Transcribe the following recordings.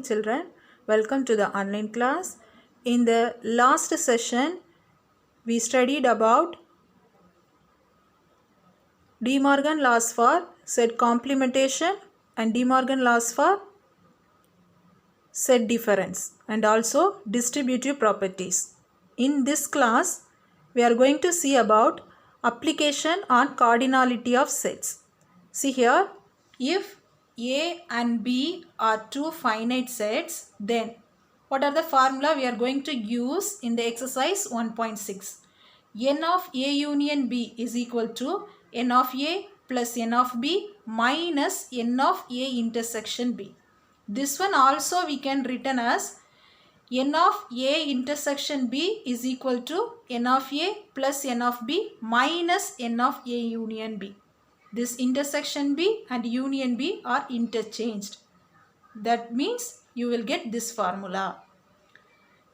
morning children. Welcome to the online class. In the last session, we studied about De Morgan laws for set complementation and De Morgan laws for set difference and also distributive properties. In this class, we are going to see about application on cardinality of sets. See here, if A and B are two finite sets, then what are the formula we are going to use in the exercise 1.6? N of A union B is equal to N of A plus N of B minus N of A intersection B. This one also we can written as N of A intersection B is equal to N of A plus N of B minus N of A union B. This intersection B and union B are interchanged. That means you will get this formula.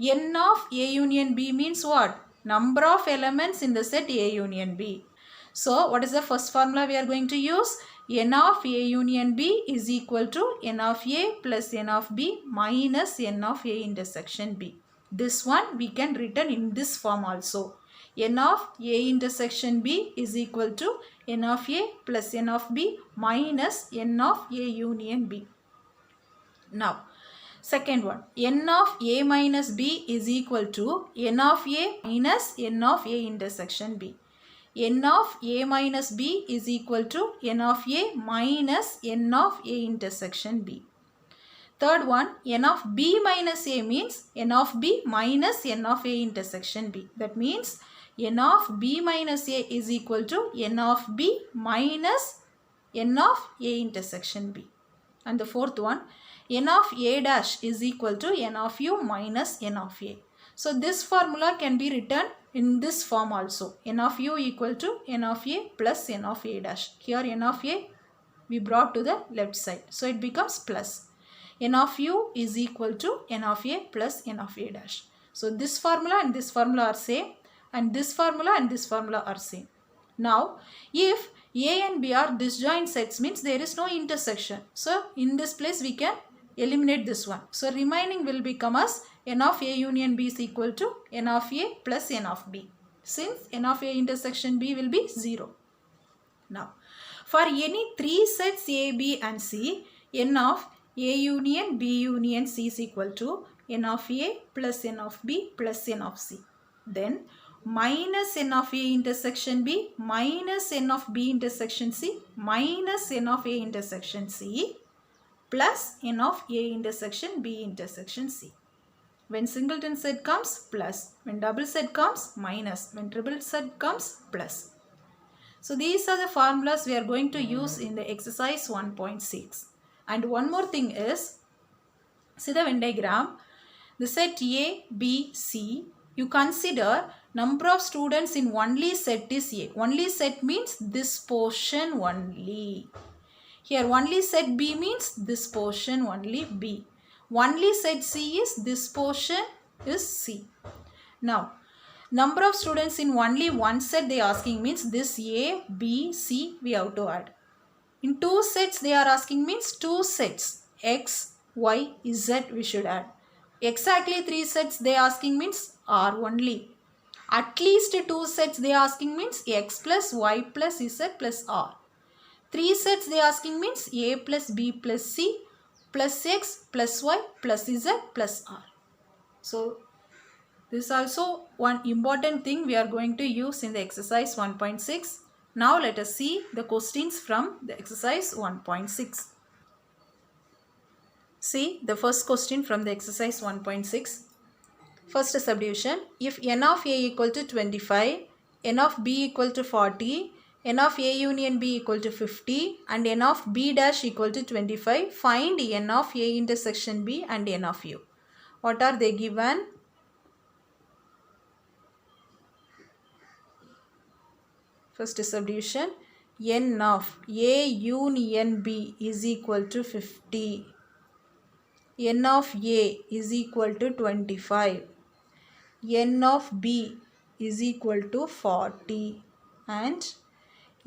N of A union B means what? Number of elements in the set A union B. So what is the first formula we are going to use? N of A union B is equal to N of A plus N of B minus N of A intersection B. This one we can written in this form also. N of A intersection B is equal to N of A plus N of B minus N of A union B. Now, second one, N of A minus B is equal to N of A minus N of A intersection B. N of A minus B is equal to N of A minus N of A intersection B. Third one, N of B minus A means N of B minus N of A intersection B. That means N of B minus A is equal to N of B minus N of A intersection B. And the fourth one, N of A dash is equal to N of U minus N of A. So this formula can be written in this form also. N of U equal to N of A plus N of A dash. Here N of A we brought to the left side. So it becomes plus. N of U is equal to N of A plus N of A dash. So this formula and this formula are same. And this formula and this formula are same. Now if A and B are disjoint sets means there is no intersection. So in this place we can eliminate this one. So remaining will become as N of A union B is equal to N of A plus N of B. Since N of A intersection B will be 0. Now for any three sets A, B and C, N of A union B union C is equal to N of A plus N of B plus N of C. Then minus N of A intersection B minus N of B intersection C minus N of A intersection C plus N of A intersection B intersection C. When singleton set comes plus, when double set comes minus, when triple set comes plus. So these are the formulas we are going to use in the exercise 1.6. And one more thing is, see the Venn diagram, the set A, B, C, you consider number of students in only set is A. Only set means this portion only. Here only set B means this portion only B. Only set C is this portion is C. Now number of students in only one set they are asking means this A, B, C we have to add. In two sets they are asking means two sets X, Y, Z we should add. Exactly three sets they are asking means R only. At least two sets they are asking means X plus Y plus Z plus R. Three sets they are asking means A plus B plus C plus X plus Y plus Z plus R. So this is also one important thing we are going to use in the exercise 1.6. Now let us see the questions from the exercise 1.6. See the first question from the exercise 1.6. First subdivision, if N of A equal to 25, N of B equal to 40, N of A union B equal to 50 and N of B dash equal to 25, find N of A intersection B and N of U. What are they given? First subdivision, N of A union B is equal to 50. N of A is equal to 25. N of B is equal to 40 and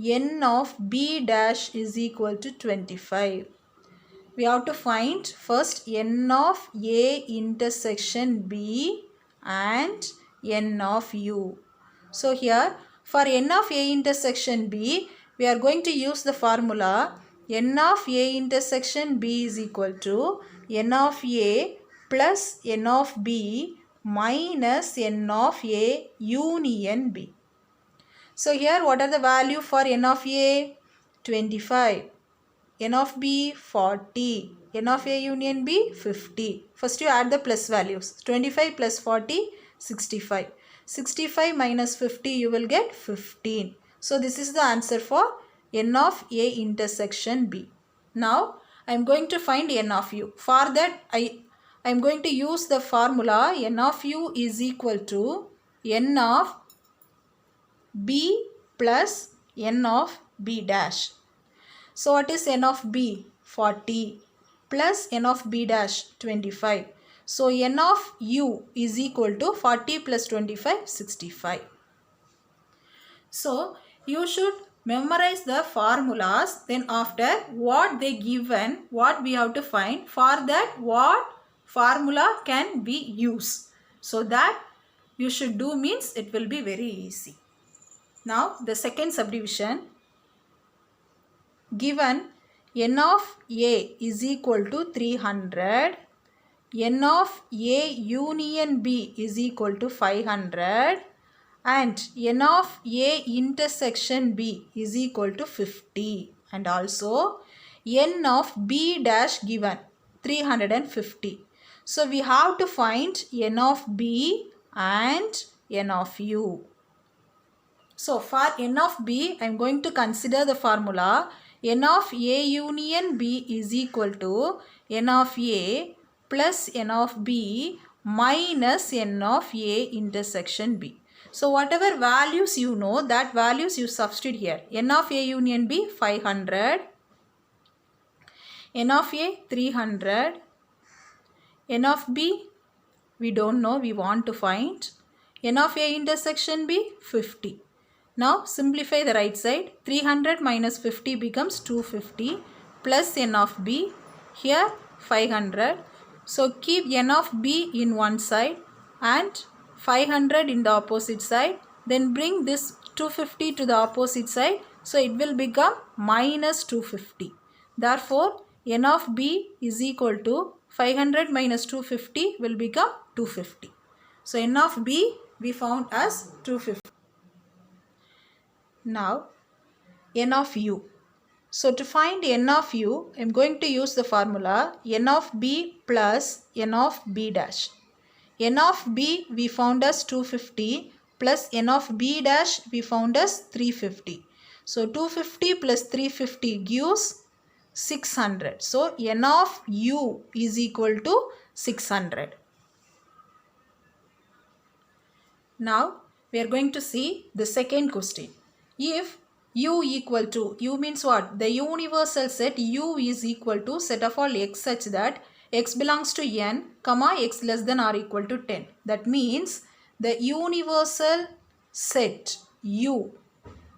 N of B dash is equal to 25. we have to find first n of A intersection B and n of U. So here for n of A intersection B, we are going to use the formula n of A intersection B is equal to n of A plus n of B minus n of A union B. So here what are the value for n of A? 25. N of B 40. N of A union B 50. First you add the plus values. 25 plus 40 65. 65 minus 50 you will get 15. So this is the answer for n of A intersection B. Now I am going to find n of U. For that I am going to use the formula n of U is equal to n of B plus n of B dash. So what is n of B? 40 plus n of B dash 25. So n of U is equal to 40 plus 25 65. So you should memorize the formulas, then after what they given, what we have to find, for that what formula can be used. So that you should do means it will be very easy. Now the second subdivision, given n of A is equal to 300, n of A union B is equal to 500 and n of A intersection B is equal to 50 and also n of B dash given 350. So we have to find n of B and n of U. So for n of B, I am going to consider the formula n of A union B is equal to n of A plus n of B minus n of A intersection B. So whatever values you know, that values you substitute here. N of A union B 500, n of A 300, n of B we don't know, we want to find, n of A intersection B 50. Now simplify the right side. 300 minus 50 becomes 250 plus n of B. Here 500. So keep n of B in one side and 500 in the opposite side. Then bring this 250 to the opposite side. So it will become minus 250. Therefore n of B is equal to 500 minus 250 will become 250. So n of B we found as 250. Now n of U. So to find n of U, I am going to use the formula n of B plus n of B dash. N of B we found as 250 plus n of B dash we found as 350. So 250 plus 350 gives 600. So n of U is equal to 600. Now we are going to see the second question. If U equal to, U means what? The universal set U is equal to set of all x such that x belongs to n, comma x less than or equal to 10. That means the universal set U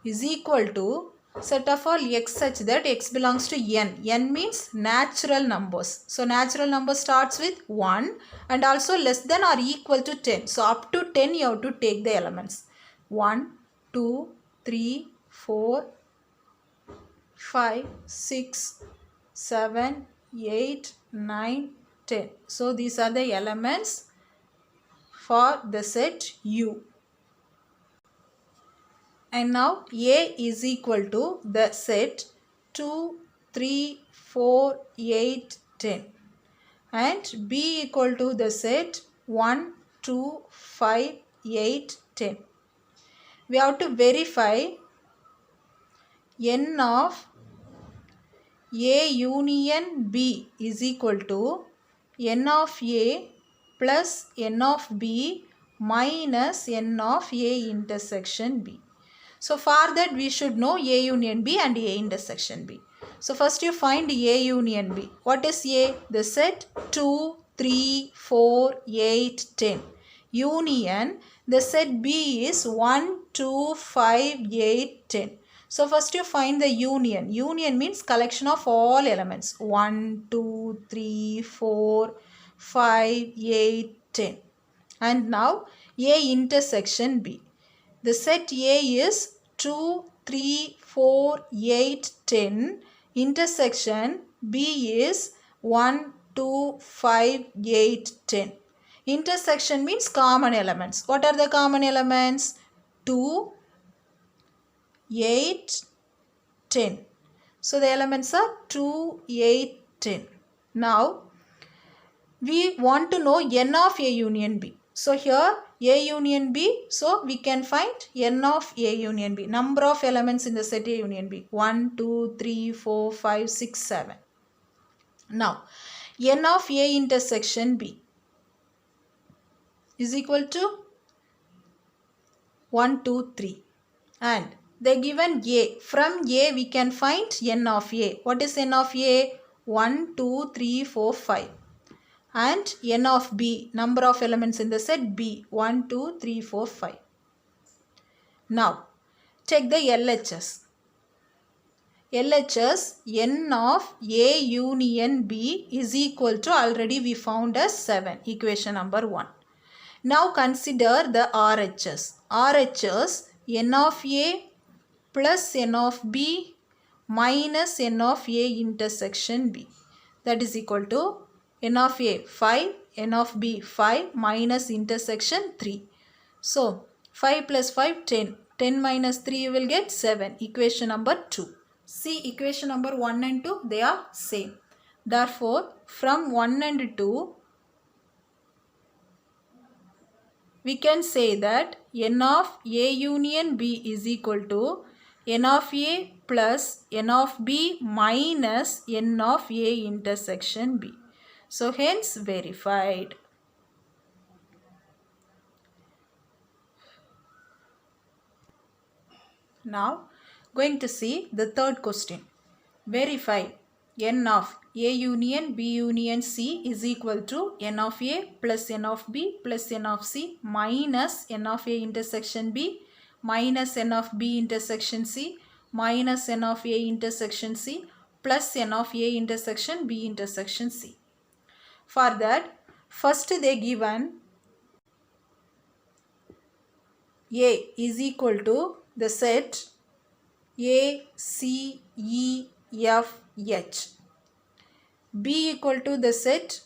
is equal to set of all x such that x belongs to n. N means natural numbers. So natural number starts with 1 and also less than or equal to 10. So up to 10 you have to take the elements. 1, 2, 3, 4, 5, 6, 7, 8, 9, 10. So these are the elements for the set U. And now A is equal to the set 2, 3, 4, 8, 10. And B equal to the set 1, 2, 5, 8, 10. We have to verify n of A union B is equal to n of A plus n of B minus n of A intersection B. So for that we should know A union B and A intersection B. So first you find A union B. What is A? The set 2, 3, 4, 8, 10. Union, the set B is 1, 2, 5, 8, 10. So first you find the union. Union means collection of all elements. 1, 2, 3, 4, 5, 8, 10. And now A intersection B. The set A is 2, 3, 4, 8, 10. Intersection B is 1, 2, 5, 8, 10. Intersection means common elements. What are the common elements? 2, 8, 10. So the elements are 2, 8, 10. Now we want to know n of A union B. So here A union B, so we can find n of A union B. Number of elements in the set A union B. 1, 2, 3, 4, 5, 6, 7. Now n of A intersection B is equal to 1, 2, 3. And they given A. From A we can find n of A. What is n of A? 1, 2, 3, 4, 5. And n of B, number of elements in the set B, 1, 2, 3, 4, 5. Now, take the LHS. LHS, n of A union B is equal to, already we found as 7, equation number 1. Now consider the RHS. RHS, n of A plus n of B minus n of A intersection B. That is equal to n of A 5, n of B 5 minus intersection 3. So 5 plus 5 10. 10 minus 3 you will get 7. Equation number 2. See, equation number 1 and 2, they are same. Therefore from 1 and 2 we can say that n of A union B is equal to n of A plus n of B minus n of A intersection B. So hence verified. Now going to see the third question. Verify n of A union B union C is equal to n of A plus n of B plus n of C minus n of A intersection B minus n of B intersection C minus n of A intersection C plus n of A intersection B intersection C. For that, first they given A is equal to the set A, C, E, F, H. B equal to the set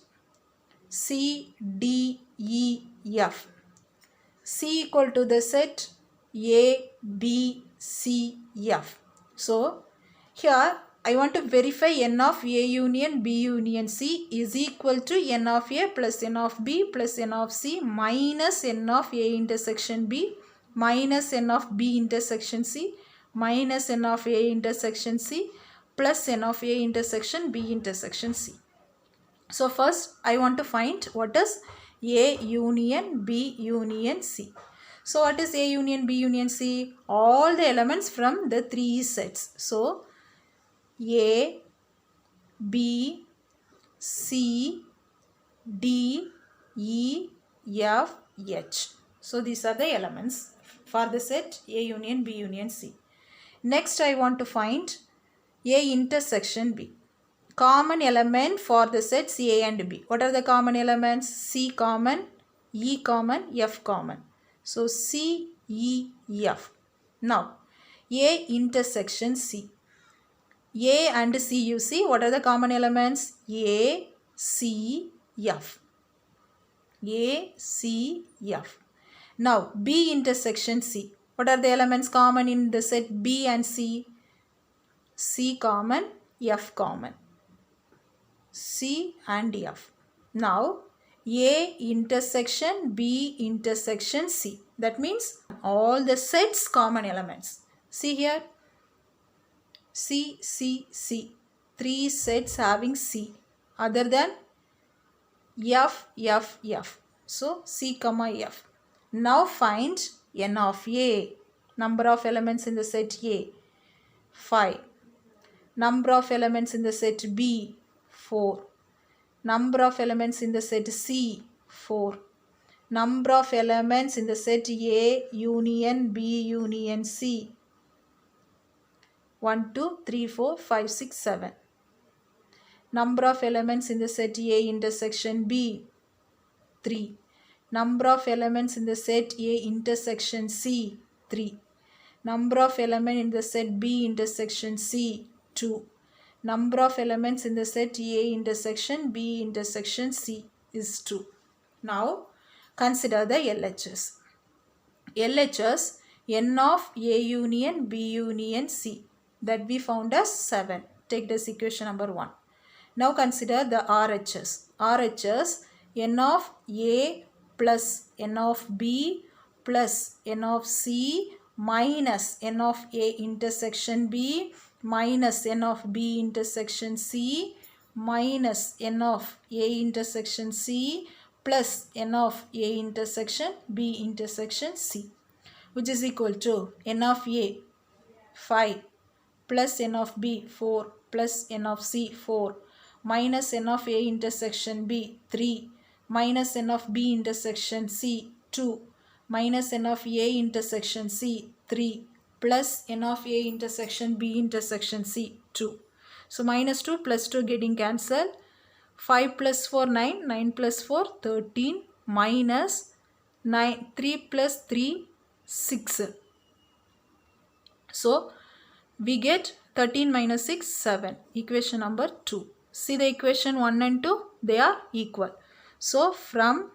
C, D, E, F. C equal to the set A, B, C, F. So here I want to verify n of A union B union C is equal to n of A plus n of B plus n of C minus n of A intersection B minus n of B intersection C minus n of A intersection C plus n of A intersection B intersection C. So first I want to find what is A union B union C. So what is A union B union C? All the elements from the three sets. So A, B, C, D, E, F, H. So these are the elements for the set A union B union C. Next I want to find A intersection B. Common element for the sets A and B. What are the common elements? C common, E common, F common. So C, E, F. Now A intersection C. A and C, you see what are the common elements? A, C, F. A, C, F. Now B intersection C. What are the elements common in the set B and C? C common, F common. C and F. Now A intersection B intersection C. That means all the sets common elements. See here. C, C, C. 3 sets having C other than F, F, F. So C comma F. Now find n of A. Number of elements in the set A 5. Number of elements in the set B 4. Number of elements in the set C 4. Number of elements in the set A union B union C 1, 2, 3, 4, 5, 6, 7. Number of elements in the set A intersection B, 3. Number of elements in the set A intersection C, 3. Number of elements in the set B intersection C, 2. Number of elements in the set A intersection B intersection C is 2. Now consider the LHS. LHS, N of A union B union C, that we found as 7. Take this equation number 1. Now consider the RHS. RHS, N of A plus N of B plus N of C minus N of A intersection B minus N of B intersection C minus N of A intersection C plus N of A intersection B intersection C, which is equal to N of A 5 plus N of B 4 plus N of C 4 minus N of A intersection B 3 minus N of B intersection C 2 minus N of A intersection C 3 plus N of A intersection B intersection C 2. So minus 2 plus 2 getting cancelled. 5 plus 4 9, 9 plus 4 13 minus 9, 3 plus 3 6. So we get 13 minus 6 7. Equation number 2. See the equation 1 and 2, they are equal. So from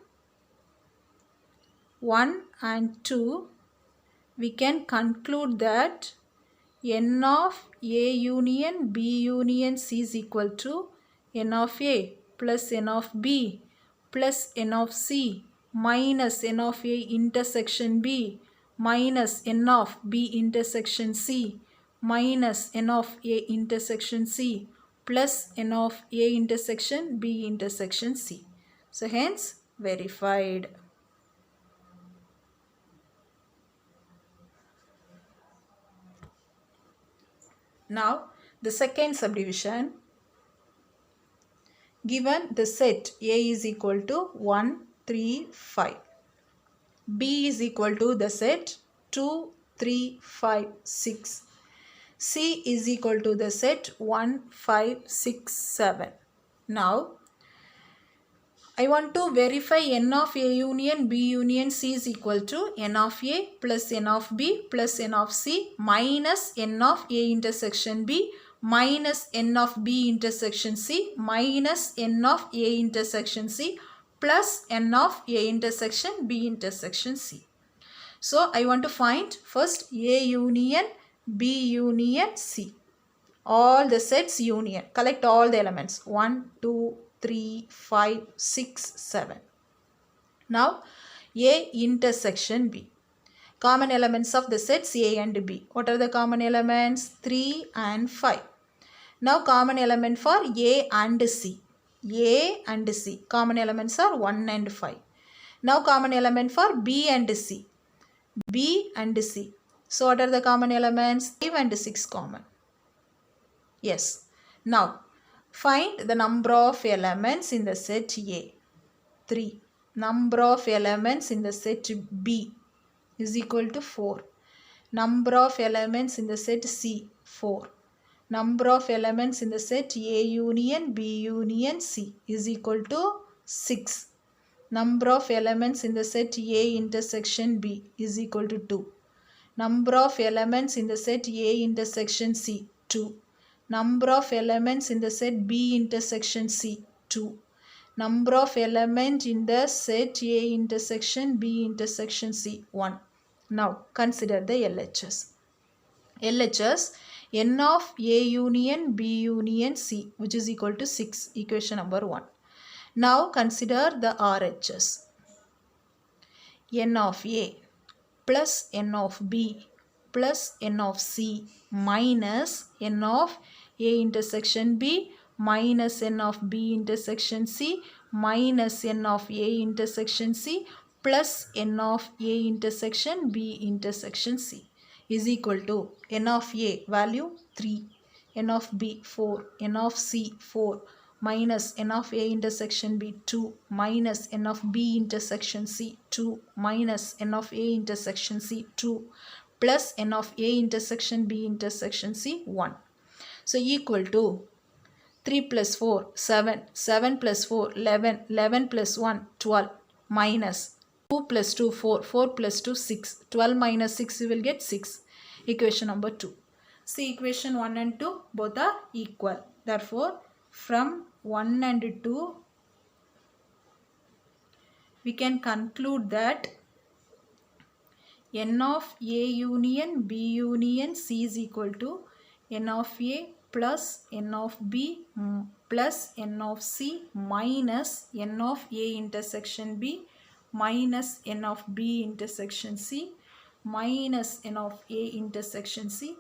1 and 2 we can conclude that N of A union B union C is equal to N of A plus N of B plus N of C minus N of A intersection B minus N of B intersection C minus N of A intersection C plus N of A intersection B intersection C. So hence verified. Now the second subdivision. Given the set A is equal to 1, 3, 5. B is equal to the set 2, 3, 5, 6. C is equal to the set 1, 5, 6, 7. Now I want to verify N of A union B union C is equal to N of A plus N of B plus N of C minus N of A intersection B minus N of B intersection C minus N of A intersection C plus N of A intersection B intersection C. So I want to find first A union B union C. All the sets union. Collect all the elements. 1, 2, 3, 5, 6, 7. Now A intersection B. Common elements of the sets A and B. What are the common elements? 3 and 5. Now common element for A and C. A and C. Common elements are 1 and 5. Now common element for B and C. B and C. So what are the common elements? 5 and 6 common. Yes. Now find the number of elements in the set A. 3. Number of elements in the set B is equal to 4. Number of elements in the set C, 4. Number of elements in the set A union B union C is equal to 6. Number of elements in the set A intersection B is equal to 2. Number of elements in the set A intersection C, 2. Number of elements in the set B intersection C, 2. Number of elements in the set A intersection B intersection C, 1. Now consider the LHS. LHS, N of A union B union C, which is equal to 6. Equation number 1. Now consider the RHS. N of A plus N of B plus N of C minus N of A intersection B minus N of B intersection C minus N of A intersection C plus N of A intersection B intersection C is equal to N of A value 3, N of B 4, N of C 4 minus N of A intersection B 2 minus N of B intersection C 2 minus N of A intersection C 2 plus n of A intersection B intersection C 1. So equal to 3 plus 4 7, 7 plus 4 11, 11 plus 1 12 minus 2 plus 2 4, 4 plus 2 6, 12 minus 6 you will get 6. Equation number 2. See, equation 1 and 2 both are equal. Therefore, from 1 and 2 we can conclude that n of A union B union C is equal to n of A plus n of B plus n of C minus n of A intersection B minus n of B intersection C minus n of A intersection C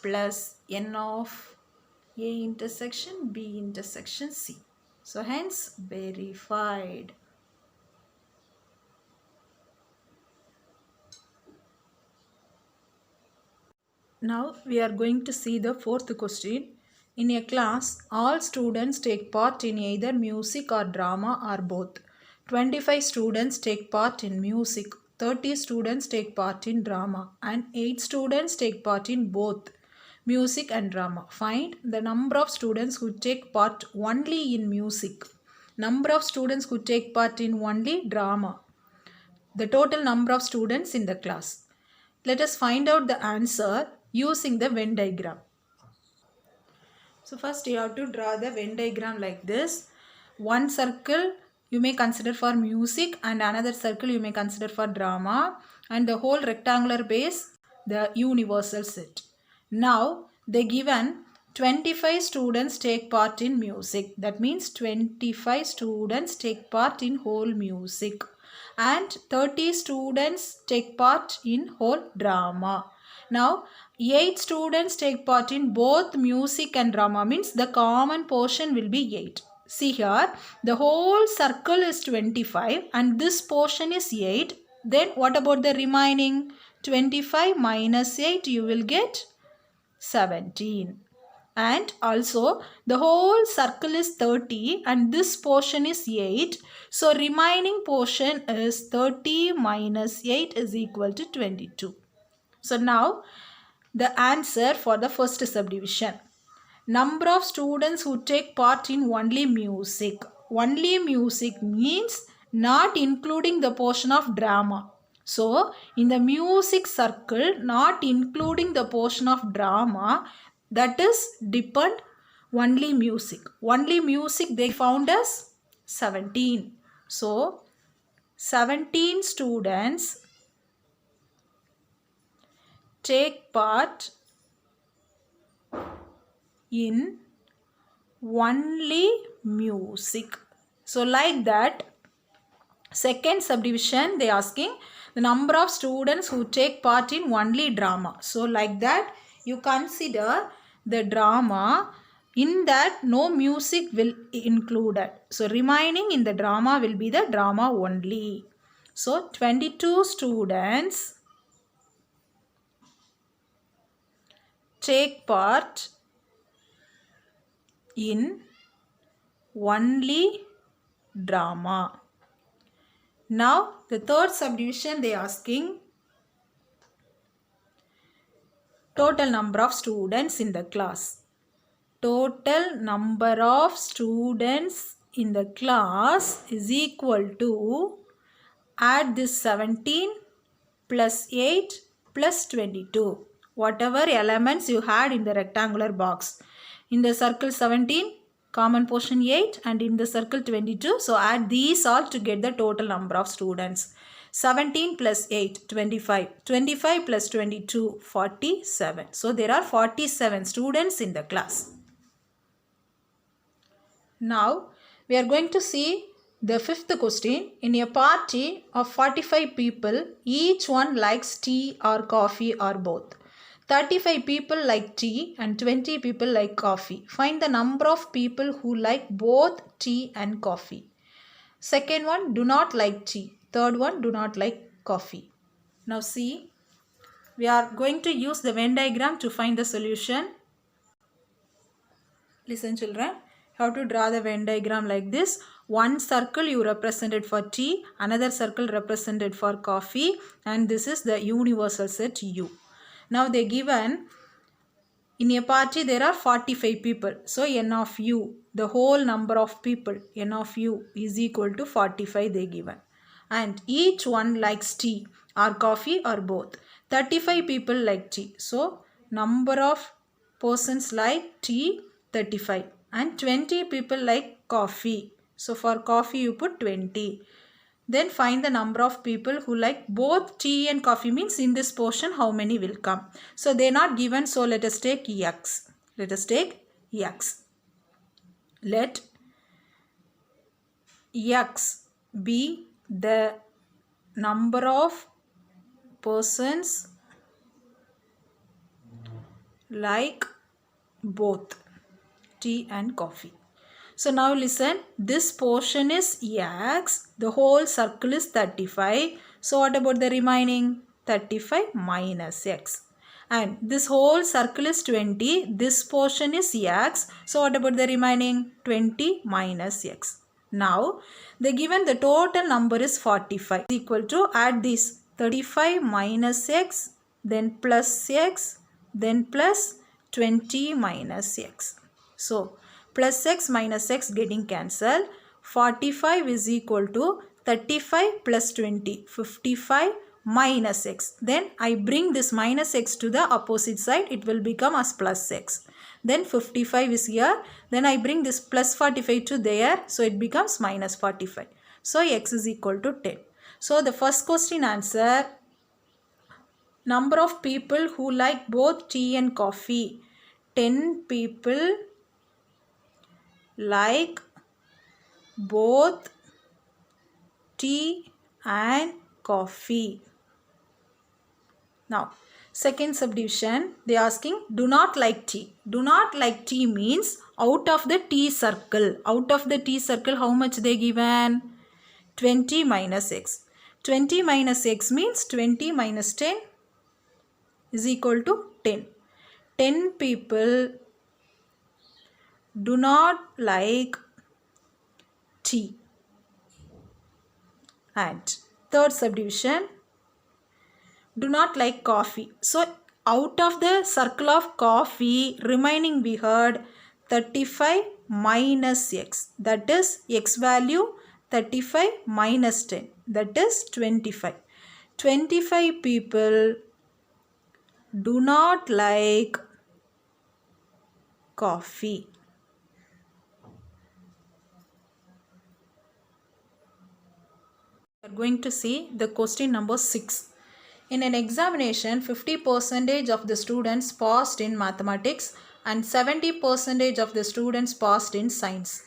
plus n of A intersection B intersection C. So hence verified. Now we are going to see the fourth question. In a class, all students take part in either music or drama or both. 25 students take part in music, 30 students take part in drama, and 8 students take part in both music and drama. Find the number of students who take part only in music, number of students who take part in only drama, the total number of students in the class. Let us find out the answer using the Venn diagram. So first you have to draw the Venn diagram like this. One circle you may consider for music and another circle you may consider for drama, and the whole rectangular base the universal set. Now they given 25 students take part in music. That means 25 students take part in whole music and 30 students take part in whole drama. Now 8 students take part in both music and drama, means the common portion will be 8. See here, the whole circle is 25 and this portion is 8. Then what about the remaining? 25 minus 8 you will get 17. And also the whole circle is 30 and this portion is 8. So remaining portion is 30 minus 8 is equal to 22. So now the answer for the first subdivision. Number of students who take part in only music. Only music means not including the portion of drama. So in the music circle, not including the portion of drama, that is depend only music. Only music they found as 17. So 17 students take part in only music. So like that, second subdivision they asking the number of students who take part in only drama. So like that you consider the drama, in that no music will included. So remaining in the drama will be the drama only. So 22 students take part in only drama. Now the third subdivision they asking total number of students in the class. Total number of students in the class is equal to, add this 17 plus 8 plus 22. Whatever elements you had in the rectangular box. In the circle 17, common portion 8, and in the circle 22. So add these all to get the total number of students. 17 plus 8, 25. 25 plus 22, 47. So there are 47 students in the class. Now we are going to see the fifth question. In a party of 45 people, each one likes tea or coffee or both. 35 people like tea and 20 people like coffee. Find the number of people who like both tea and coffee. Second one, do not like tea. Third one, do not like coffee. Now see, we are going to use the Venn diagram to find the solution. Listen children, You have to draw the Venn diagram like this. One circle you represented for tea, another circle represented for coffee, and this is the universal set U. Now they given in a party there are 45 people. So n of u, the whole number of people, n of u is equal to 45 they given. And each one likes tea or coffee or both. 35 people like tea. So number of persons like tea 35 and 20 people like coffee. So for coffee you put 20. Then find the number of people who like both tea and coffee, means in this portion how many will come. So they are not given, so let us take X. Let us take X. Let X be the number of persons like both tea and coffee. So now listen, this portion is X, the whole circle is 35. So what about the remaining? 35 minus X. And this whole circle is 20, this portion is X. So what about the remaining? 20 minus X. Now they given the total number is 45 equal to, add this 35 minus X, then plus X, then plus 20 minus X. So plus X minus X getting cancelled. 45 is equal to 35 plus 20, 55 minus X. Then I bring this minus X to the opposite side, it will become as plus X. Then 55 is here, then I bring this plus 45 to there, so it becomes minus 45. So X is equal to 10. So the first question answer, number of people who like both tea and coffee. 10 people like both tea and coffee. Now second subdivision, they are asking do not like tea. Do not like tea means out of the tea circle. Out of the tea circle how much they given? 20 minus X. 20 minus X means 20 minus 10 is equal to 10. 10 people do not like tea. And third subdivision, do not like coffee. So out of the circle of coffee, remaining we heard 35 minus X. That is X value 35 minus 10. That is 25. 25 people do not like coffee. We are going to see the question number 6. In an examination, 50% of the students passed in mathematics and 70% of the students passed in science,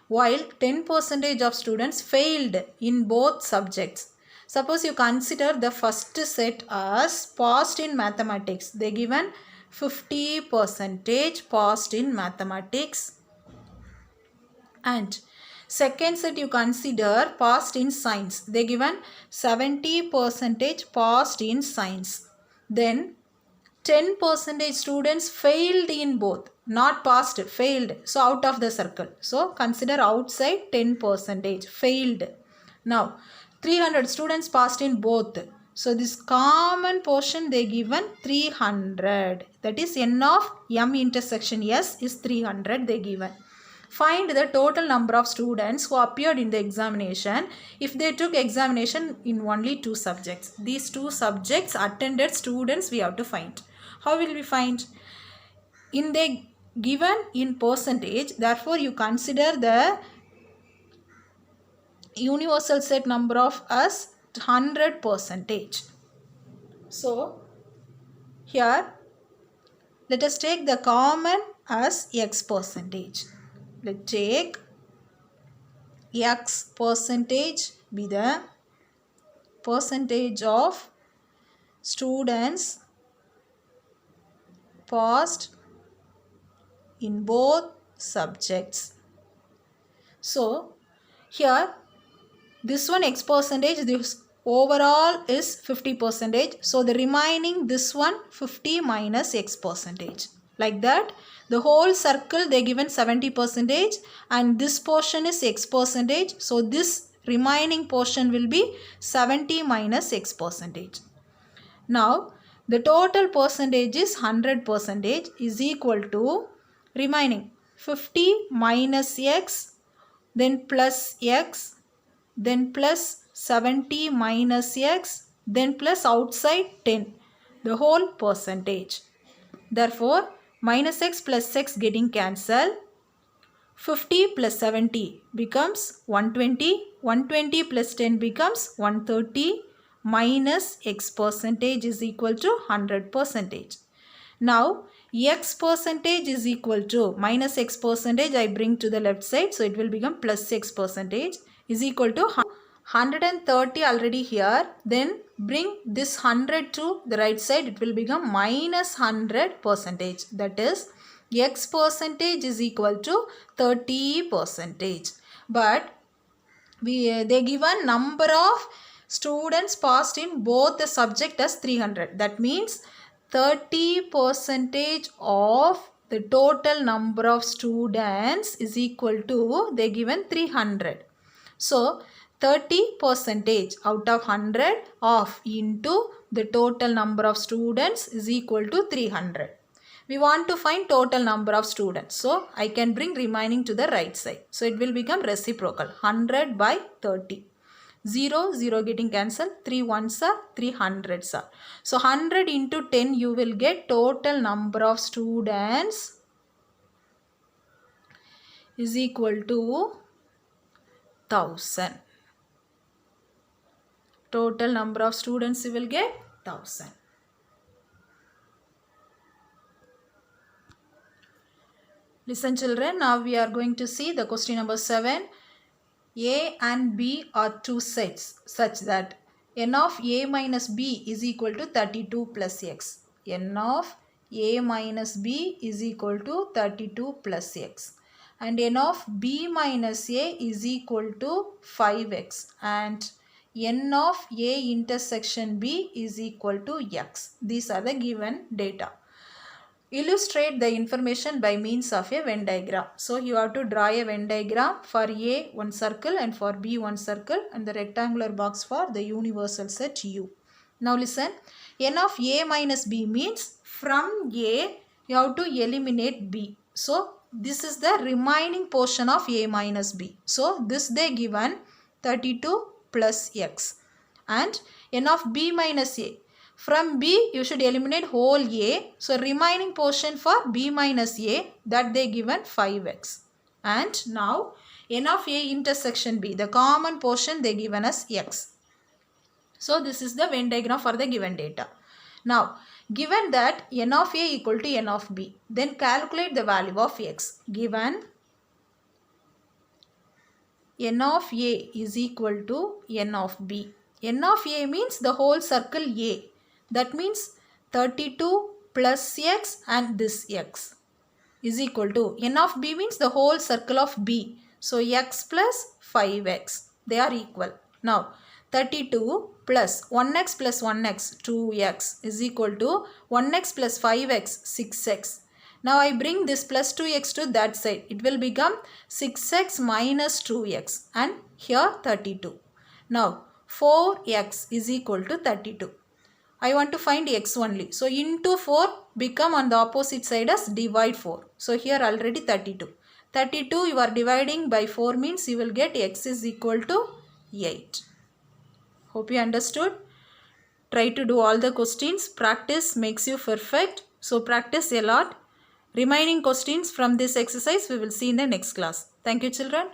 while 10% of students failed in both subjects. Suppose you consider the first set as passed in mathematics. They given 50% passed in mathematics, and second set you consider passed in science. They given 70% passed in science. Then 10% students failed in both. Not passed, failed. So out of the circle. So consider outside 10%, failed. Now 300 students passed in both. So this common portion they given 300. That is n of m intersection s is 300 they given. Find the total number of students who appeared in the examination if they took examination in only 2 subjects. These 2 subjects attended students we have to find. How will we find? In the given in percentage, therefore you consider the universal set number of as 100%. So here let us take the common as X percentage. Let's take X percentage be the percentage of students passed in both subjects. So here this one X percentage, this overall is 50%. So the remaining this one 50 minus X percentage. Like that, the whole circle they given 70% and this portion is x percentage. So this remaining portion will be 70 minus x percentage. Now the total percentage is 100% is equal to remaining 50 minus x, then plus x, then plus 70 minus x, then plus outside 10, the whole percentage. Therefore, minus x plus x getting cancelled. 50 plus 70 becomes 120. 120 plus 10 becomes 130 minus x percentage is equal to 100%. Now, x percentage is equal to minus x percentage I bring to the left side. So, it will become plus x percentage is equal to 130 already here. Then bring this 100 to the right side. It will become minus 100%. That is x percentage is equal to 30%. But they given number of students passed in both the subject as 300. That means 30% of the total number of students is equal to they given 300. So 30% out of 100 of into the total number of students is equal to 300. We want to find total number of students. So I can bring remaining to the right side. So it will become reciprocal. 100 by 30. 0, 0 getting cancelled. 3 ones are 300s are. So 100 into 10 you will get total number of students is equal to 1000. Total number of students you will get 1000. Listen children, now we are going to see the question number 7. A and B are two sets such that n of A minus B is equal to 32 plus x. N of A minus B is equal to 32 plus x. And n of B minus A is equal to 5x. And n of A intersection B is equal to x. These are the given data. Illustrate the information by means of a Venn diagram. So you have to draw a Venn diagram for A one circle and for B one circle and the rectangular box for the universal set U. Now listen, n of A minus B means from A you have to eliminate B. So this is the remaining portion of A minus B. So this they given 32 plus x. And n of B minus A. From B, you should eliminate whole A. So, remaining portion for B minus A, that they given 5x. And now, n of A intersection B, the common portion they given as x. So, this is the Venn diagram for the given data. Now, given that n of A equal to n of B, then calculate the value of x. Given n of A is equal to n of B. N of A means the whole circle A. That means 32 plus x and this x is equal to n of B means the whole circle of B. So x plus 5x, they are equal. Now 32 plus 1x plus 1x 2x is equal to 1x plus 5x 6x. Now I bring this plus 2x to that side. It will become 6x minus 2x and here 32. Now 4x is equal to 32. I want to find x only. So, into 4 become on the opposite side as divide 4. So, here already 32. 32 you are dividing by 4 means you will get x is equal to 8. Hope you understood. Try to do all the questions. Practice makes you perfect. So, practice a lot. Remaining questions from this exercise we will see in the next class. Thank you children.